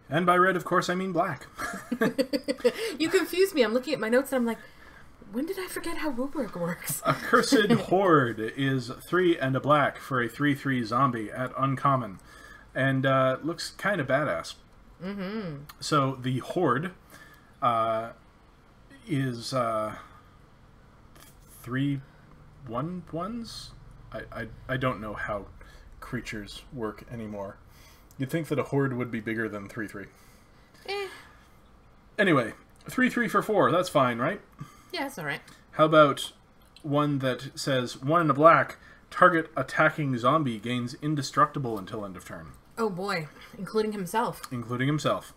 And by red, of course, I mean black. You confuse me. I'm looking at my notes and I'm like, when did I forget how rubric works? Accursed Horde is 3 and a black for a 3/3 zombie at uncommon. And looks kind of badass. Mm-hmm. So the Horde is 3 1/1s? I don't know how creatures work anymore. You'd think that a Horde would be bigger than 3/3. Anyway, 3/3 for 4. That's fine, right? Yeah, it's alright. How about one that says 1 and a black, target attacking zombie gains indestructible until end of turn. Oh boy, including himself. Including himself.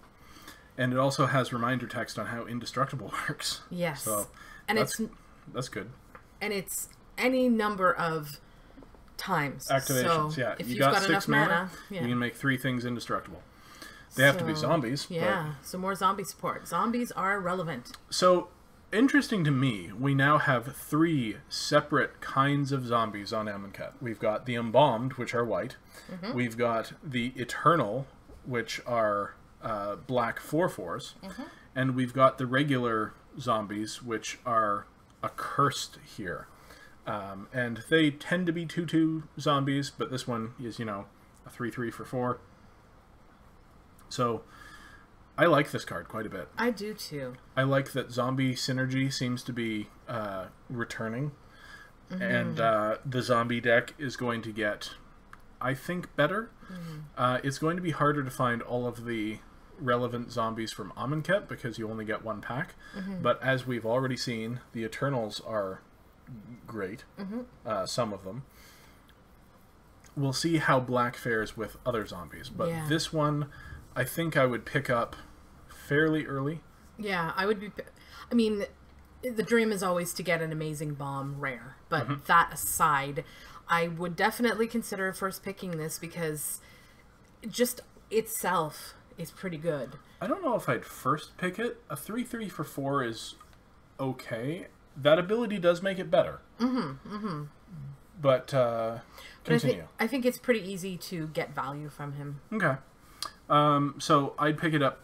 And it also has reminder text on how indestructible works. Yes. So and that's good. And it's any number of times. Activations, so yeah. If you you've got got 6 enough mana, yeah. you can make 3 things indestructible. They have to be zombies. Yeah, so more zombie support. Zombies are relevant. So, interesting to me, we now have 3 separate kinds of zombies on Amonkhet. We've got the Embalmed, which are white. Mm-hmm. We've got the Eternal, which are black 4/4s. Mm-hmm. And we've got the regular zombies, which are accursed here. And they tend to be 2/2 zombies, but this one is, a 3/3 for 4. So, I like this card quite a bit. I do too. I like that zombie synergy seems to be returning. Mm-hmm. And the zombie deck is going to get, I think, better. Mm-hmm. It's going to be harder to find all of the relevant zombies from Amonkhet because you only get 1 pack. Mm-hmm. But as we've already seen, the Eternals are great. Mm-hmm. Some of them. We'll see how black fares with other zombies. But this one, I think I would pick up fairly early. Yeah, I would be... I mean, the dream is always to get an amazing bomb rare. But that aside, I would definitely consider first picking this because just itself is pretty good. I don't know if I'd first pick it. A 3/3 for 4 is okay. That ability does make it better. Mm-hmm, mm-hmm. But, continue. I think it's pretty easy to get value from him. Okay. So I'd pick it up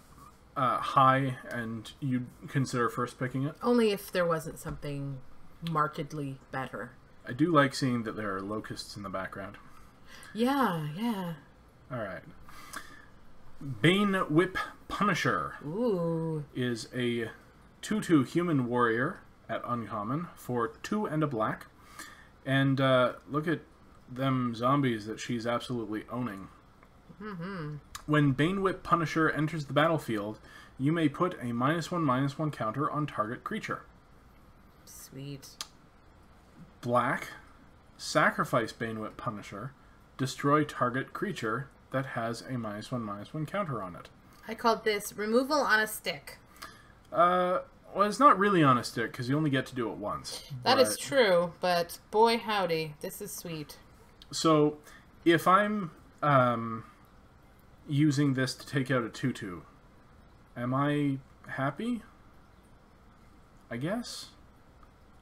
high, and you'd consider first picking it? Only if there wasn't something markedly better. I do like seeing that there are locusts in the background. Yeah, yeah. Alright. Bane Whip Punisher. Ooh. Is a 2/2 human warrior at uncommon for 2 and a black. And look at them zombies that she's absolutely owning. Mm-hmm. When Bane Whip Punisher enters the battlefield, you may put a -1/-1 counter on target creature. Sweet. Black, sacrifice Bane Whip Punisher, destroy target creature that has a -1/-1 counter on it. I called this removal on a stick. Well, it's not really on a stick, because you only get to do it once. That is true, but boy howdy, this is sweet. So, if I'm using this to take out a 2/2, am I happy? I guess?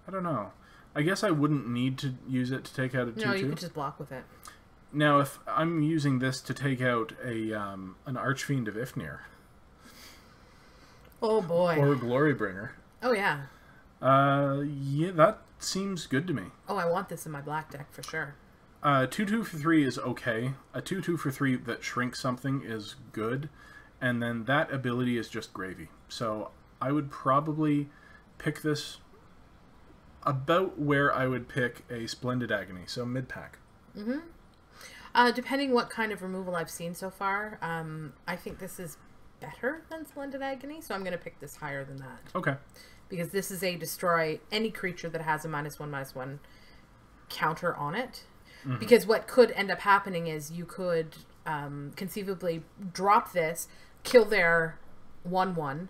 I don't know. I guess I wouldn't need to use it to take out a 2/2. No, you could just block with it. Now, if I'm using this to take out a an Archfiend of Ifnir... Oh boy. Or Glorybringer. Oh yeah. Yeah, that seems good to me. Oh, I want this in my black deck for sure. 2/2 for 3 is okay. A 2/2 for 3 that shrinks something is good. And then that ability is just gravy. So I would probably pick this about where I would pick a Splendid Agony. So mid-pack. Mm-hmm. Depending what kind of removal I've seen so far, I think this is better than Splendid Agony, so I'm going to pick this higher than that. Okay. Because this is a destroy any creature that has a -1/-1 counter on it. Mm-hmm. Because what could end up happening is you could conceivably drop this, kill their 1/1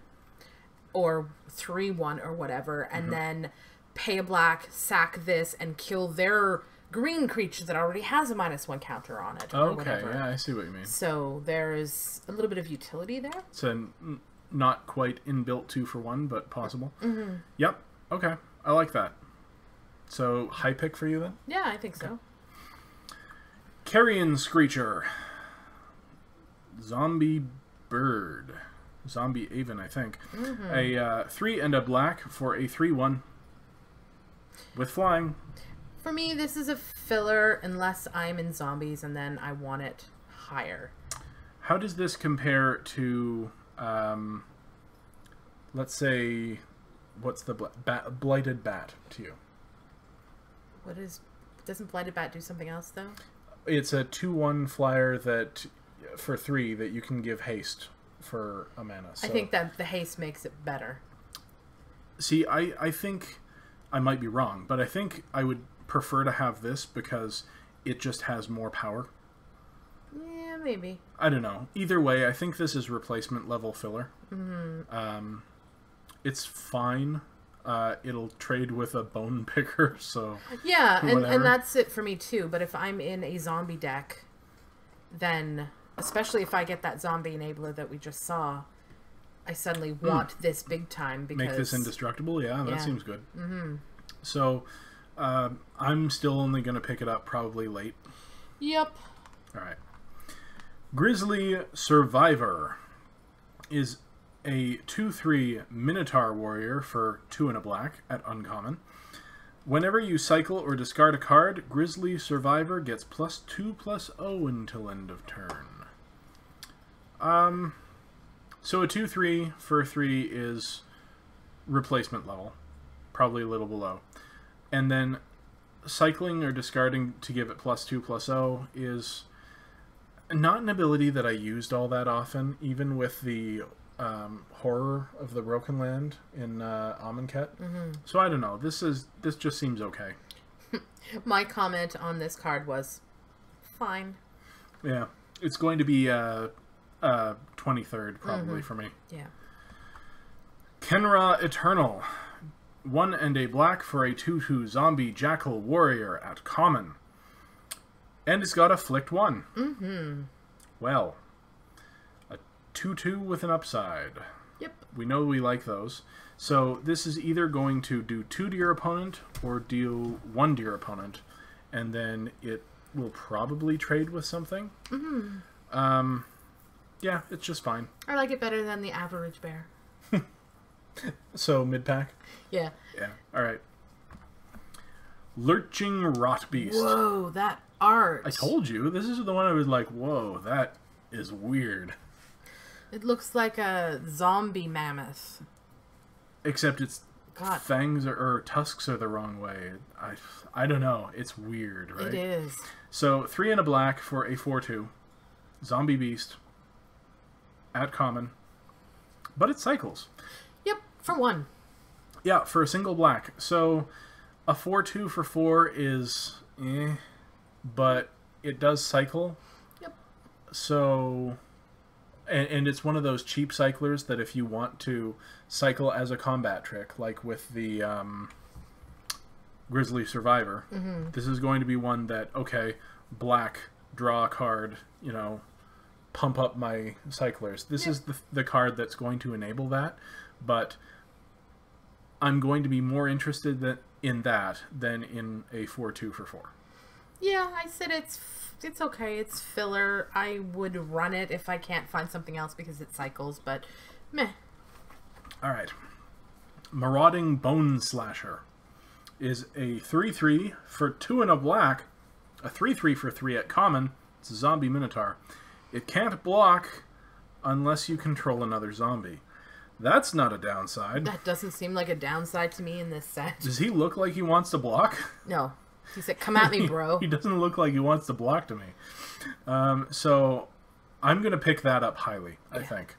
or 3/1 or whatever, and then pay a black, sack this, and kill their green creature that already has a -1 counter on it. Or okay, whatever. Yeah, I see what you mean. So there's a little bit of utility there. So not quite inbuilt 2-for-1, but possible. Mm-hmm. Yep. Okay. I like that. So high pick for you then? Yeah, I think so. Carnion Screecher. Zombie bird. Zombie Aven, I think. A 3 and a black for a 3/1 with flying. For me, this is a filler unless I'm in zombies and then I want it higher. How does this compare to, let's say, what's the Blighted Bat to you? Doesn't Blighted Bat do something else, though? It's a 2/1 flyer that, for 3, that you can give haste for a mana. So. I think that the haste makes it better. See, I think, I might be wrong, but I think I would prefer to have this because it just has more power. Yeah, maybe. I don't know. Either way, I think this is replacement level filler. It's fine. It'll trade with a bone picker, so... Yeah, and that's it for me too. But if I'm in a zombie deck, then, especially if I get that zombie enabler that we just saw, I suddenly want this big time because... Make this indestructible? Yeah, that seems good. So, I'm still only going to pick it up probably late. Yep. Alright. Grizzly Survivor is a 2/3 Minotaur warrior for 2 and a black at uncommon. Whenever you cycle or discard a card, Grizzly Survivor gets +2/+0 until end of turn. So a 2/3 for 3 is replacement level, probably a little below. And then cycling or discarding to give it +2/+0 is not an ability that I used all that often, even with the Horror of the Broken Land in Amonkhet. So I don't know. This just seems okay. My comment on this card was fine. Yeah, it's going to be 23rd probably for me. Yeah. Kenra Eternal, 1 and a black for a 2/2 zombie jackal warrior at common, and it's got Afflict 1. Well. 2/2 with an upside. Yep. We know we like those. So this is either going to do 2 to your opponent or deal 1 to your opponent, and then it will probably trade with something. Yeah, it's just fine. I like it better than the average bear. So mid-pack? Yeah. Yeah. Alright. Lurching Rot Beast. Whoa, that art. I told you. This is the one I was like, whoa, that is weird. It looks like a zombie mammoth. Except its fangs or tusks are the wrong way. I don't know. It's weird, right? It is. So 3 and a black for a 4/2 zombie beast at common, but it cycles. Yep, for 1. Yeah, for a single black. So a 4/2 for 4 is but it does cycle. Yep. So. And it's one of those cheap cyclers that if you want to cycle as a combat trick, like with the Grizzly Survivor, this is going to be one that, okay, black, draw a card, you know, pump up my cyclers. This is the card that's going to enable that, but I'm going to be more interested in that than in a 4/2 for 4. Yeah, I said it's okay. It's filler. I would run it if I can't find something else because it cycles, but meh. Alright. Marauding Bone Slasher is a 3/3 for 2 and a black, a 3/3 for 3 at common. It's a zombie minotaur. It can't block unless you control another zombie. That's not a downside. That doesn't seem like a downside to me in this set. Does he look like he wants to block? No. He said, come at me, bro. He doesn't look like he wants to block to me. So I'm going to pick that up highly, I think.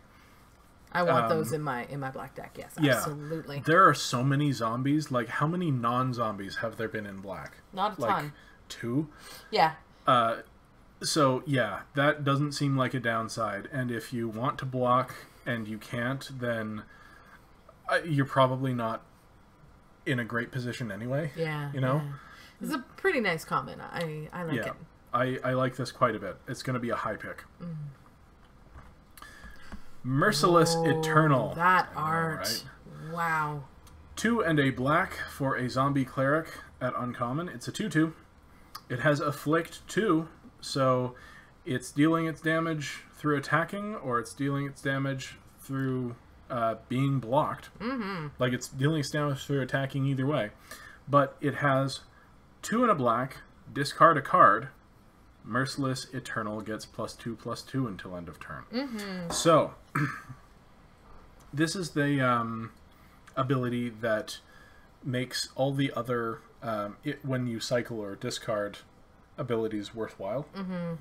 I want those in my black deck, yes. Absolutely. There are so many zombies. Like, how many non-zombies have there been in black? Not a ton. 2? Yeah. So, yeah, that doesn't seem like a downside. And if you want to block and you can't, then you're probably not in a great position anyway. Yeah. You know? Yeah. It's a pretty nice comment. I like it. I like this quite a bit. It's going to be a high pick. Merciless Eternal. That art. Right? Wow. 2 and a black for a zombie cleric at uncommon. It's a 2/2. It has Afflict 2, so It's dealing its damage through attacking, or it's dealing its damage through being blocked. Mm-hmm. Like, it's dealing its damage through attacking either way. But it has 2 and a black, discard a card. Merciless Eternal gets +2/+2 until end of turn. Mm-hmm. So, this is the ability that makes all the other, when you cycle or discard abilities, worthwhile. Mm-hmm.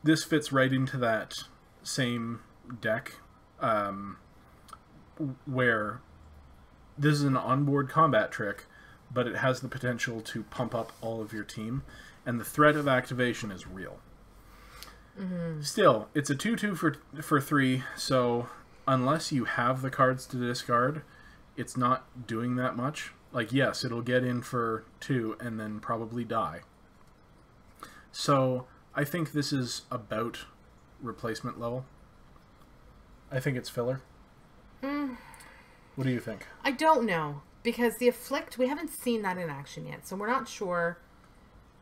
This fits right into that same deck, where this is an onboard combat trick, but it has the potential to pump up all of your team, and the threat of activation is real. Mm-hmm. Still, it's a 2/2 for 3, so unless you have the cards to discard, it's not doing that much. Like, yes, it'll get in for 2 and then probably die. So, I think this is about replacement level. I think it's filler. What do you think? I don't know, because the Afflict, we haven't seen that in action yet, so we're not sure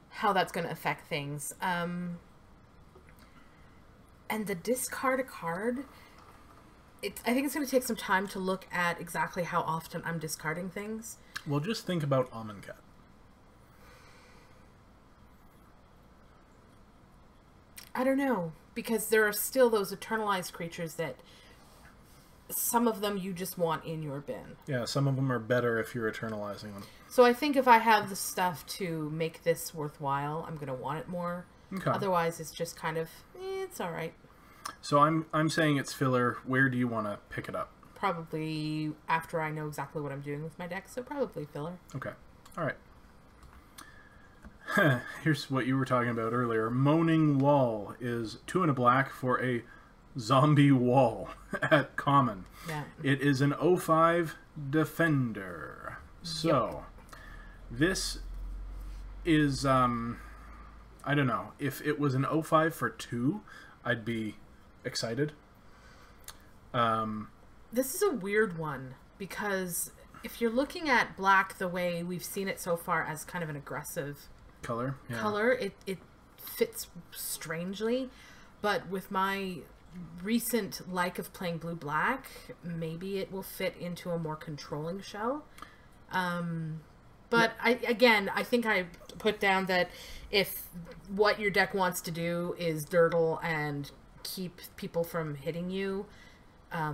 how that's going to affect things. And the discard a card, I think it's going to take some time to look at exactly how often I'm discarding things. Well, just think about Amonkhet. I don't know, because there are still those eternalized creatures that some of them you just want in your bin. Yeah, some of them are better if you're eternalizing them. So I think if I have the stuff to make this worthwhile, I'm going to want it more. Okay. Otherwise, it's just kind of, it's all right. So I'm saying it's filler. Where do you want to pick it up? Probably after I know exactly what I'm doing with my deck, so probably filler. Okay. All right. Here's what you were talking about earlier. Moaning Wall is 2 and a black for a zombie wall at common. Yeah. It is an 0/5 defender. So, this is, I don't know. If it was an 0/5 for 2, I'd be excited. This is a weird one, because if you're looking at black the way we've seen it so far as kind of an aggressive color, it fits strangely, but with my recent like of playing blue-black, maybe it will fit into a more controlling shell. But I think I put down that if what your deck wants to do is dirtle and keep people from hitting you,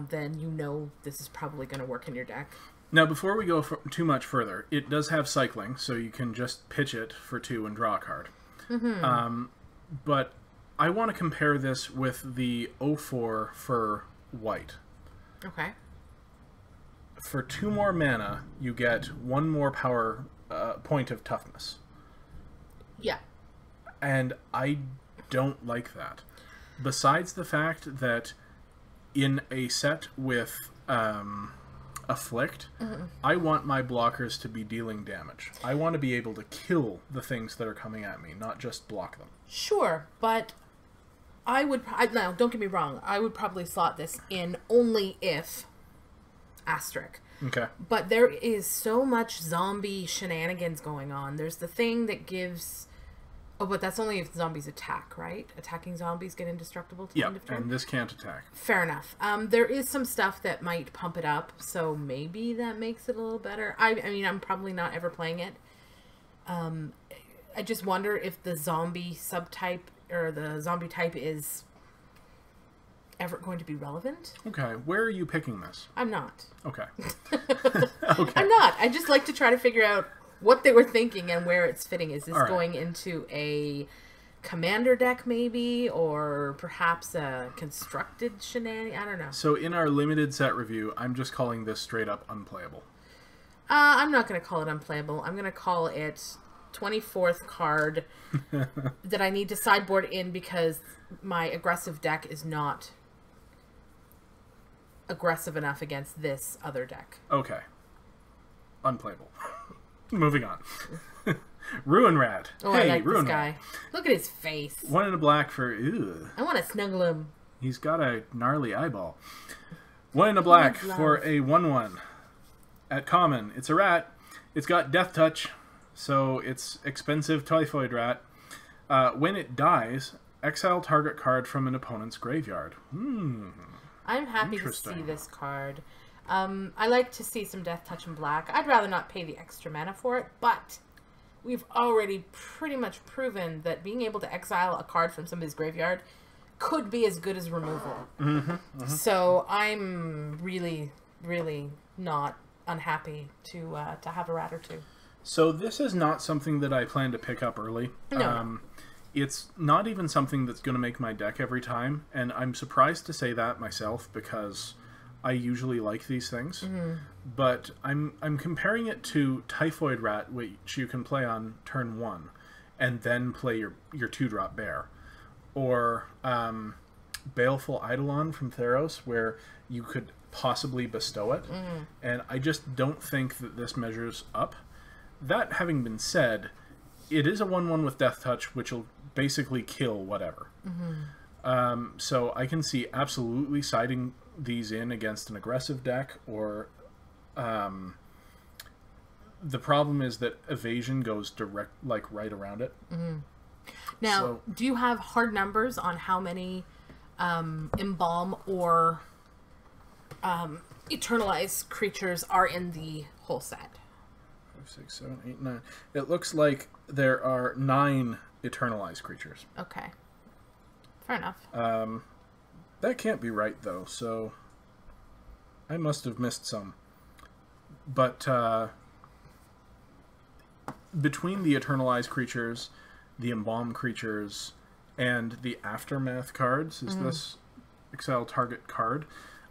then you know this is probably going to work in your deck. Now, before we go too much further, it does have cycling, so you can just pitch it for 2 and draw a card. Mm-hmm. But I want to compare this with the 0/4 for white. Okay. For 2 more mana, you get 1 more power point of toughness. Yeah. And I don't like that. Besides the fact that in a set with Afflict, I want my blockers to be dealing damage. I want to be able to kill the things that are coming at me, not just block them. Sure, but I would... Now, don't get me wrong. I would probably slot this in only if... asterisk. Okay. But there is so much zombie shenanigans going on. There's the thing that gives... Oh, but that's only if zombies attack, right? Attacking zombies get indestructible to the end of turn? And this can't attack. Fair enough. There is some stuff that might pump it up, so maybe that makes it a little better. I mean, I'm probably not ever playing it. I just wonder if the zombie subtype, or the zombie type is ever going to be relevant. Okay, where are you picking this? I'm not. Okay. Okay. I'm not. I just like to try to figure out what they were thinking and where it's fitting. Is this right. going into a commander deck maybe, or perhaps a constructed shenanigan? I don't know. So in our limited set review, I'm just calling this straight up unplayable. I'm not going to call it unplayable. I'm going to call it 24th card that I need to sideboard in because my aggressive deck is not aggressive enough against this other deck. Okay. Unplayable. Moving on. Ruin Rat. Oh, hey, I like Ruin this guy. Rat. Look at his face. 1 and a black for... Ew. I want to snuggle him. He's got a gnarly eyeball. 1 and a black for a 1/1. At common, it's a rat. It's got Death Touch, so it's expensive typhoid rat. When it dies, exile target card from an opponent's graveyard. I'm happy to see this card. I like to see some Death Touch in black. I'd rather not pay the extra mana for it, but we've already pretty much proven that being able to exile a card from somebody's graveyard could be as good as removal. So I'm really, really not unhappy to have a rat or two. So this is not something that I plan to pick up early. No. It's not even something that's going to make my deck every time, and I'm surprised to say that myself because I usually like these things. But I'm comparing it to Typhoid Rat, which you can play on turn 1, and then play your 2-drop bear. Or Baleful Eidolon from Theros, where you could possibly bestow it. And I just don't think that this measures up. That having been said, it is a 1/1 with Death Touch, which will basically kill whatever. So I can see absolutely siding these in against an aggressive deck, or the problem is that evasion goes direct, like right around it. Now, do you have hard numbers on how many embalm or eternalized creatures are in the whole set? 5, 6, 7, 8, 9. It looks like there are 9 eternalized creatures. Okay. Fair enough. That can't be right, though, so I must have missed some. But between the eternalized creatures, the embalm creatures, and the aftermath cards, is this exile target card,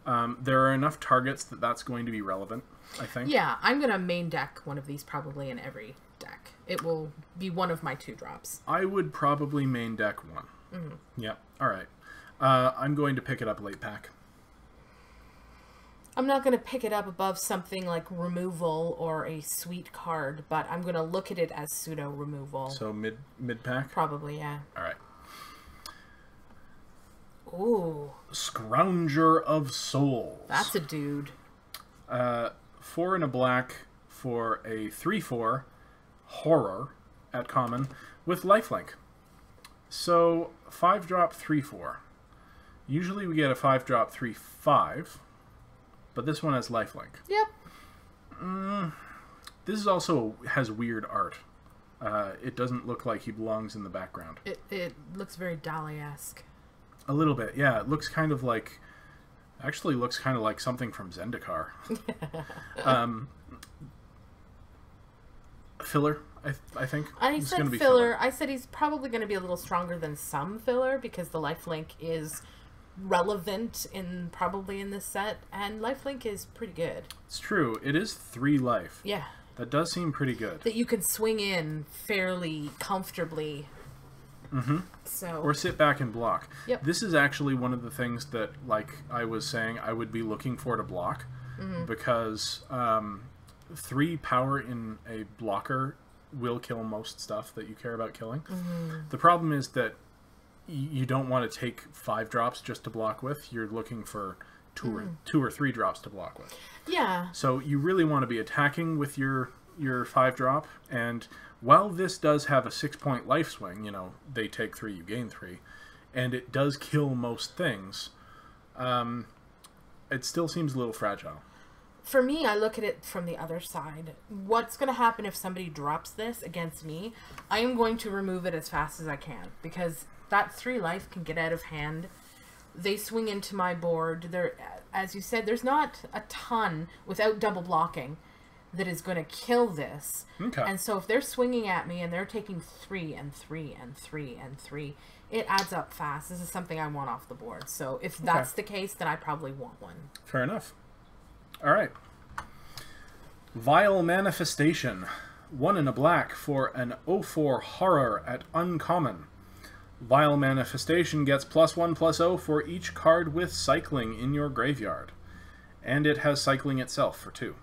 there are enough targets that that's going to be relevant, I think. Yeah, I'm going to main deck one of these probably in every deck. It will be one of my 2-drops. I would probably main deck one. Yep, alright. I'm going to pick it up late pack. I'm not going to pick it up above something like removal or a sweet card, but I'm going to look at it as pseudo removal. So mid pack? Probably, yeah. Alright. Ooh. Scrounger of Souls. That's a dude. 4 and a black for a 3/4 horror at common with lifelink. So 5-drop 3/4. Usually we get a 5-drop 3/5, but this one has lifelink. Yep. This is also has weird art. It doesn't look like he belongs in the background. It looks very Dali-esque. A little bit, yeah. It looks kind of like... Actually looks kind of like something from Zendikar. Filler, I think. I said filler. I said he's probably going to be a little stronger than some filler because the lifelink is relevant probably in this set, and lifelink is pretty good. It's true. It is 3 life. Yeah. That does seem pretty good. That you can swing in fairly comfortably. So. Or sit back and block. Yep. This is actually one of the things that, like I was saying, I would be looking for to block, because 3 power in a blocker will kill most stuff that you care about killing. The problem is that you don't want to take 5 drops just to block with. You're looking for 2 or 3 drops to block with. Yeah. So you really want to be attacking with your 5-drop, and while this does have a 6-point life swing, you know, they take 3, you gain 3, and it does kill most things, it still seems a little fragile. For me, I look at it from the other side. What's going to happen if somebody drops this against me? I am going to remove it as fast as I can, because that 3 life can get out of hand. They swing into my board. There, as you said, there's not a ton without double blocking that is going to kill this. Okay. And so if they're swinging at me and they're taking 3 and 3 and 3 and 3, it adds up fast. This is something I want off the board. So if that's the case, then I probably want one. Fair enough. All right. Vile Manifestation. 1 and a black for an 0/4 horror at uncommon. Vile Manifestation gets +1/+0 for each card with cycling in your graveyard. And it has cycling itself for 2.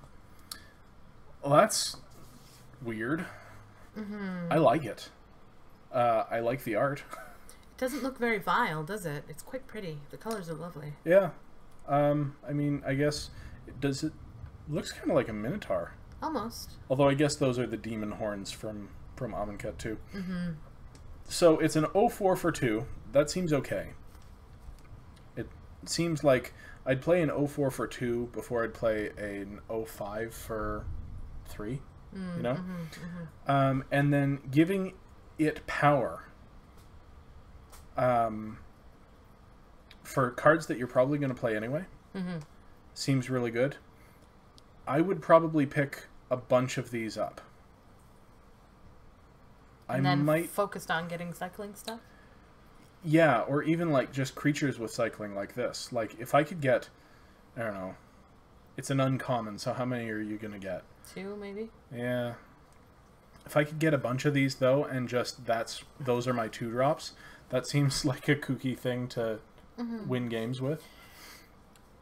Well, that's weird. I like it. I like the art. It doesn't look very vile, does it? It's quite pretty. The colors are lovely. Yeah. I mean, I guess... It looks kind of like a minotaur. Almost. Although I guess those are the demon horns from Amonkhet too. So it's an 0/4 for 2. That seems okay. It seems like I'd play an 0/4 for 2 before I'd play an 0/5 for 3. You know? And then giving it power. For cards that you're probably going to play anyway. Seems really good. I would probably pick a bunch of these up. And then focused on getting cycling stuff? Yeah, or even like just creatures with cycling like this. Like if I could get, I don't know, it's an uncommon, so how many are you going to get? 2 maybe? Yeah. If I could get a bunch of these though, and just those are my 2-drops, that seems like a kooky thing to win games with.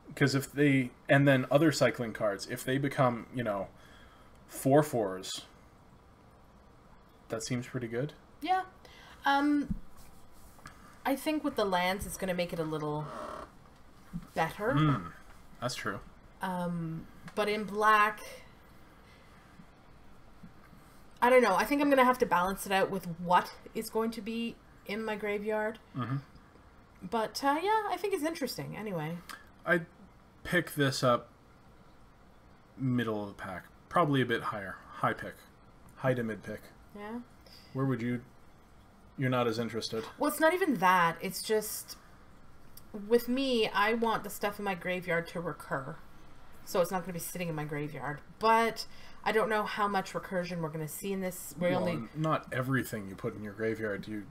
Because if they, and then other cycling cards, if they become, 4/4s, that seems pretty good. Yeah. I think with the lands, it's going to make it a little better. That's true. But in black, I don't know. I think I'm going to have to balance it out with what is going to be in my graveyard. But, yeah, I think it's interesting anyway. I'd pick this up middle of the pack. Probably a bit higher. High pick. High to mid pick. Yeah. Where would you... You're not as interested. Well, it's not even that. It's just... With me, I want the stuff in my graveyard to recur. So it's not going to be sitting in my graveyard. But I don't know how much recursion we're going to see in this. Not everything you put in your graveyard you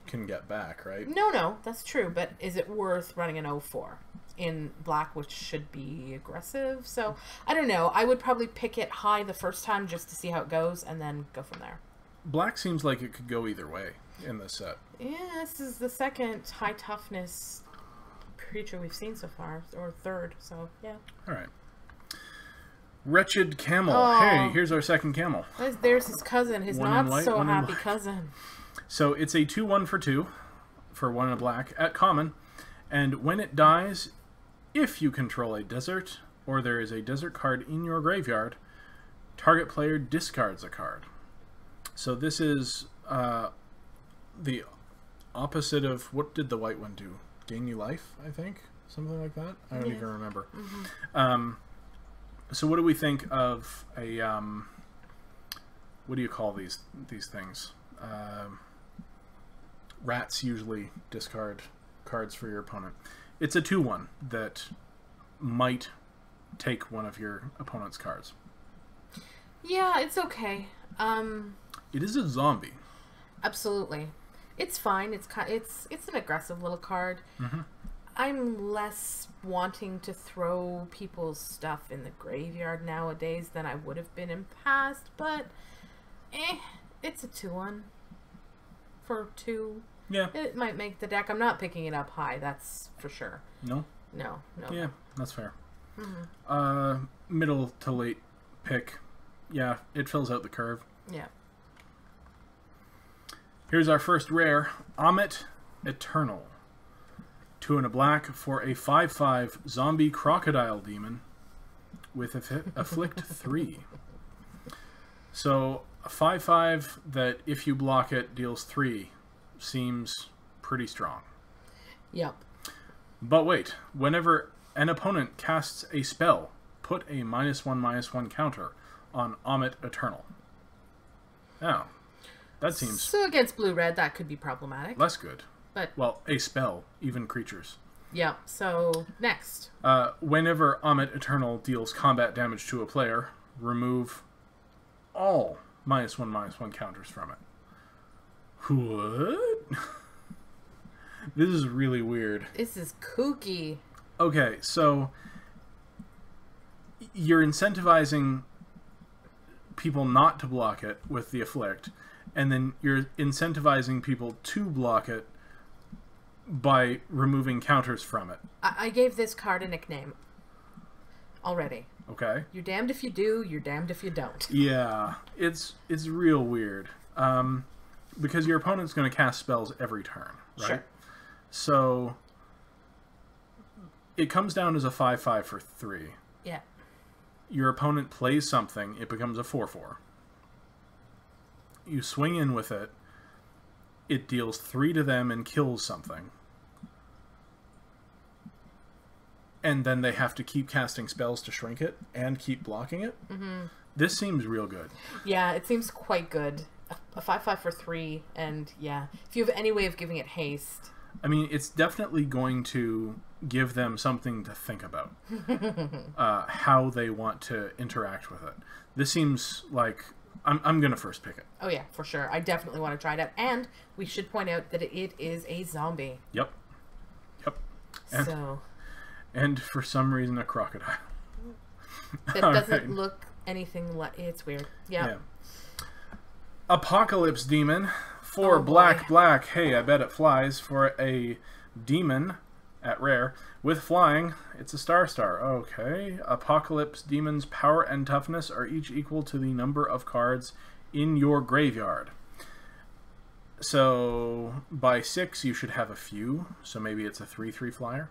can get back, right? No, that's true. But is it worth running an 0/4 in black, which should be aggressive? So I don't know. I would probably pick it high the first time just to see how it goes and then go from there. Black seems like it could go either way in this set. Yeah, this is the second high toughness creature we've seen so far, or third, so yeah. Alright. Wretched Camel. Oh. Hey, here's our second camel. There's his cousin, his One not so happy cousin. So it's a 2/1 for 2 for 1 in a black at common, and when it dies, if you control a desert or there is a desert card in your graveyard, target player discards a card. So this is the opposite of, what did the white one do? Gain you life, I think? Something like that? I don't even remember. So what do we think of a, what do you call these things? Rats usually discard cards for your opponent. It's a 2/1 that might take one of your opponent's cards. Yeah, it's okay. It is a zombie. Absolutely. It's fine. It's an aggressive little card. I'm less wanting to throw people's stuff in the graveyard nowadays than I would have been in past, but it's a 2/1 for 2. Yeah. It might make the deck. I'm not picking it up high, that's for sure. No? No. Yeah, that's fair. Middle to late pick. Yeah, it fills out the curve. Yeah. Here's our first rare, Moaning Eternal. 2 in a black for a 5/5 zombie crocodile demon with afflict 3. So a 5/5 that if you block it deals 3 seems pretty strong. Yep. But wait, whenever an opponent casts a spell, put a -1/-1 counter on Moaning Eternal. Oh, that seems... So against blue-red, that could be problematic. less good. But Well, a spell, even creatures. yeah, so next. Whenever Moaning Eternal deals combat damage to a player, remove all -1/-1 counters from it. What? This is really weird. This is kooky. Okay, so you're incentivizing people not to block it with the afflict, and then you're incentivizing people to block it by removing counters from it. I gave this card a nickname already. Okay. You're damned if you do, you're damned if you don't. Yeah, it's real weird. Because your opponent's going to cast spells every turn, right? Sure. So it comes down as a 5/5 for 3. Yeah. Your opponent plays something, it becomes a 4/4. You swing in with it, it deals 3 to them and kills something. And then they have to keep casting spells to shrink it and keep blocking it. This seems real good. Yeah, it seems quite good. A 5/5 for 3, and yeah, if you have any way of giving it haste. I mean, it's definitely going to give them something to think about. How they want to interact with it. This seems like... I'm going to first pick it. Oh yeah, for sure. I definitely want to try it out. And we should point out that it is a zombie. Yep. So... And for some reason, a crocodile. That doesn't look anything like... It's weird. Yeah. Apocalypse Demon. 4 black. Hey, I bet it flies. For a demon at rare. With flying, it's a star. Okay. Apocalypse Demon's power and toughness are each equal to the number of cards in your graveyard. So, by 6, you should have a few. So maybe it's a 3/3 flyer.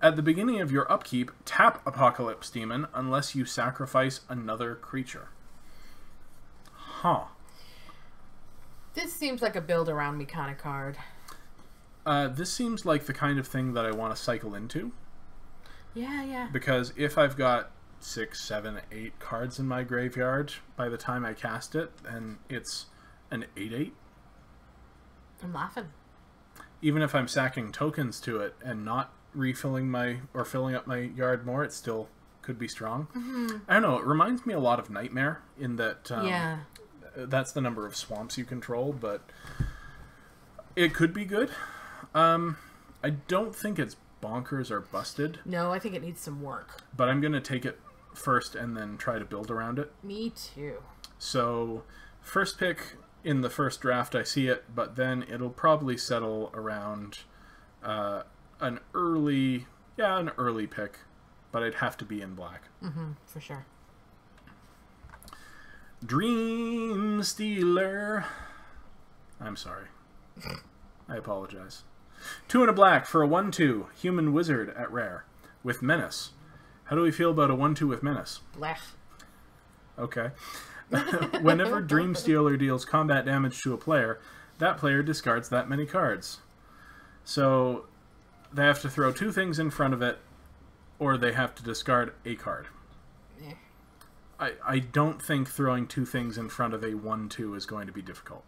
At the beginning of your upkeep, tap Apocalypse Demon unless you sacrifice another creature. Huh. This seems like a build around me kind of card. This seems like the kind of thing that I want to cycle into. Yeah. Because if I've got 6, 7, 8 cards in my graveyard by the time I cast it, and it's an 8/8. I'm laughing. Even if I'm sacking tokens to it and not refilling or filling up my yard more, it still could be strong. I don't know, it reminds me a lot of Nightmare in that that's the number of swamps you control, but it could be good. I don't think it's bonkers or busted. No, I think it needs some work. But I'm going to take it first and then try to build around it. Me too. So, first pick in the first draft, I see it, but then it'll probably settle around an early pick, but I'd have to be in black. For sure. Dream Stealer. I'm sorry. I apologize. 2 and a black for a 1/2 human wizard at rare with menace. How do we feel about a 1/2 with menace? Blech. Okay. Whenever Dream Stealer deals combat damage to a player, that player discards that many cards. So they have to throw 2 things in front of it, or they have to discard a card. Yeah. I don't think throwing 2 things in front of a 1/2 is going to be difficult.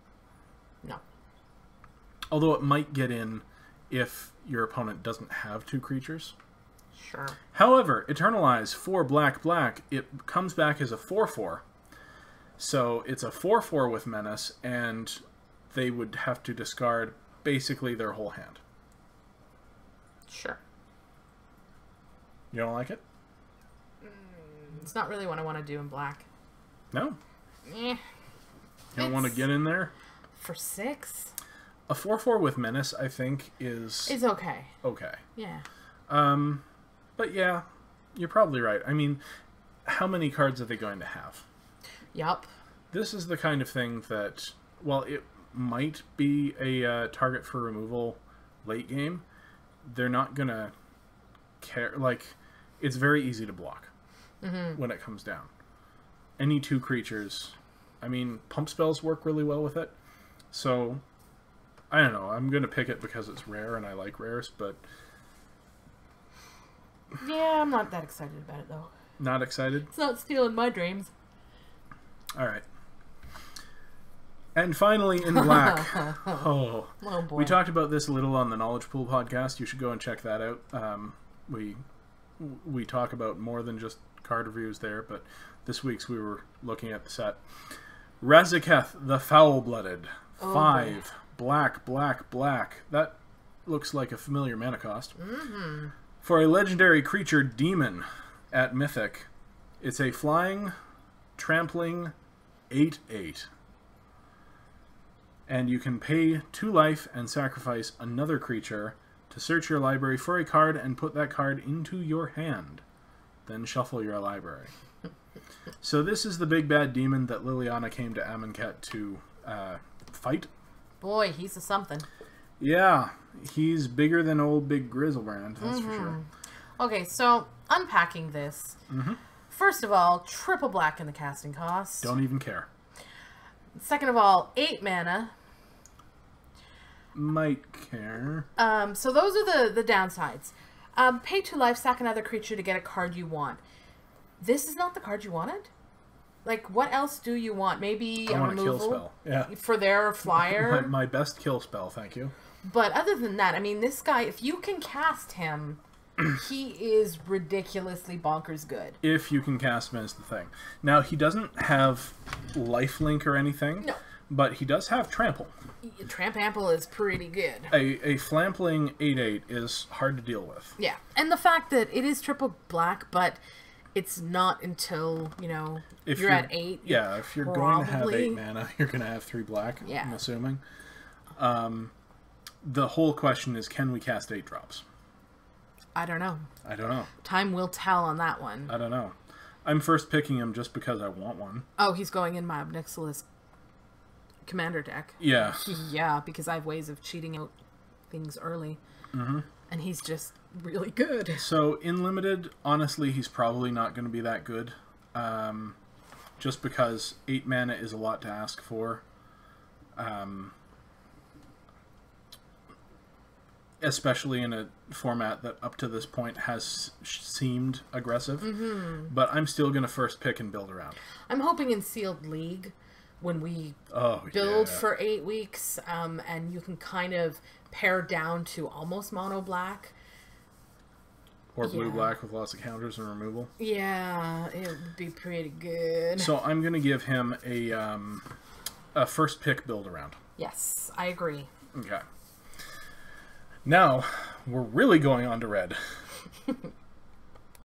No. Although it might get in if your opponent doesn't have 2 creatures. Sure. However, Eternalize 4 black. It comes back as a 4/4. So it's a 4/4 with menace, and they would have to discard basically their whole hand. Sure. You don't like it? It's not really what I want to do in black. No? Eh. You don't want to get in there? For 6? A 4/4 with menace, I think, is... It's okay. Okay. Yeah. But yeah, you're probably right. I mean, how many cards are they going to have? Yup. This is the kind of thing that, while it might be a target for removal late game, they're not going to care. Like, it's very easy to block when it comes down. Any 2 creatures, I mean, pump spells work really well with it. So, I don't know. I'm going to pick it because it's rare and I like rares, but... Yeah, I'm not that excited about it, though. Not excited? It's not stealing my dreams. Alright. And finally, in black. Oh boy. We talked about this a little on the Knowledge Pool podcast. You should go and check that out. We talk about more than just card reviews there, but this week's we were looking at the set. Razaketh the Foul-Blooded. 5. Black. That looks like a familiar mana cost. For a legendary creature demon at Mythic, it's a flying, trampling 8/8. And you can pay 2 life and sacrifice another creature to search your library for a card and put that card into your hand. Then shuffle your library. So this is the big bad demon that Liliana came to Amonkhet to fight. Boy, he's a something. Yeah, he's bigger than old Big Grizzlebrand, that's for sure. Okay, so unpacking this. First of all, triple black in the casting cost. Don't even care. Second of all, 8 mana. might care. So those are the downsides. Pay 2 life, sack another creature to get a card you want. This is not the card you wanted? Like, what else do you want? Maybe I a want removal a kill spell. Yeah. for their flyer? my best kill spell, thank you. But other than that, I mean, this guy, if you can cast him, he is ridiculously bonkers good. If you can cast him is the thing. Now, he doesn't have lifelink or anything. No. But he does have trample. Trample is pretty good. A flampling 8/8 is hard to deal with. Yeah. And the fact that it is triple black, but it's not until, if you're at 8. Yeah, if you're going to have 8 mana, you're going to have 3 black, yeah. I'm assuming. The whole question is, can we cast 8 drops? I don't know. Time will tell on that one. I don't know. I'm first picking him just because I want one. Oh, he's going in my Merciless Commander deck. Yeah. Yeah, because I have ways of cheating out things early. Mm-hmm. And he's just really good. So, in Limited, honestly, he's probably not going to be that good. Just because 8 mana is a lot to ask for. Especially in a format that up to this point has seemed aggressive. Mm-hmm. But I'm still going to first pick and build around. I'm hoping in Sealed League, when we build for 8 weeks, and you can kind of pare down to almost mono black. Or blue-black with lots of counters and removal. Yeah, it would be pretty good. So I'm going to give him a first pick build around. Yes, I agree. Okay. Now, we're really going on to red.